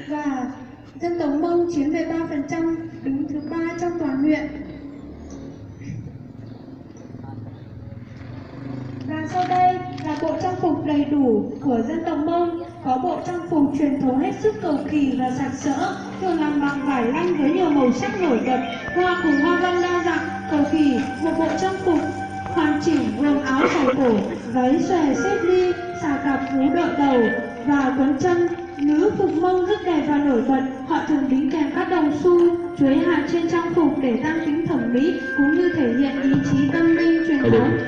và dân tộc Mông chiếm 13%, đứng thứ 3 trong toàn huyện. Và sau đây là bộ trang phục đầy đủ của dân tộc Mông. Có bộ trang phục truyền thống hết sức cầu kỳ và sặc sỡ, thường làm bằng vải lanh với nhiều màu sắc nổi bật, hoa cùng hoa văn đa dạng, cầu kỳ. Một bộ trang phục hoàn chỉnh gồm áo trải cổ, váy xòe xếp ly, xà cạp vú đội đầu và quấn chân. Nữ phục Mông rất đẹp và nổi bật. Họ thường đính kèm các đồng xu, chuối hạt trên trang phục để tăng tính thẩm mỹ cũng như thể hiện ý chí tâm linh truyền thống.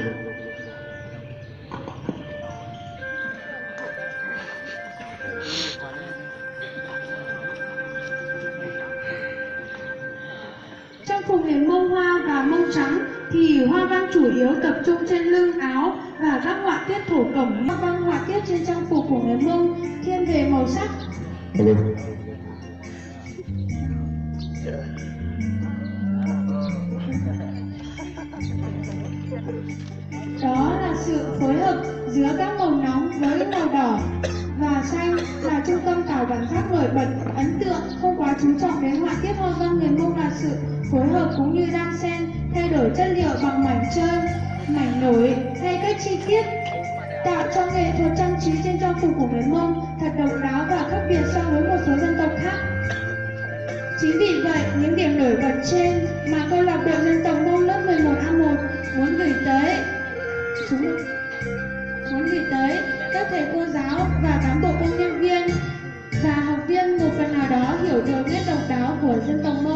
Trang phục người Mông Hoa và Mông Trắng thì hoa văn chủ yếu tập trung trên lưng áo và các họa tiết thổ cẩm. Hoa văn họa tiết trên trang phục của người Mông thiên về màu sắc. Đó là sự phối hợp giữa các màu nóng với màu đỏ và xanh là trung tâm tạo bản sắc nổi bật, ấn tượng. Không quá chú trọng đến họa tiết hoa văn người Mông là sự phối hợp cũng như đan xen, thay đổi chất liệu bằng mảnh trơn, mảnh nổi hay các chi tiết tạo cho nghệ thuật trang trí trên trang phục của người Mông thật độc đáo và khác biệt so với một số dân tộc khác. Chính vì vậy, những điểm nổi bật trên mà câu lạc bộ dân tộc Mông lớp 11A1 muốn gửi tới các thầy cô giáo và cán bộ công nhân viên và học viên một phần nào đó hiểu được nét độc đáo của dân tộc Mông.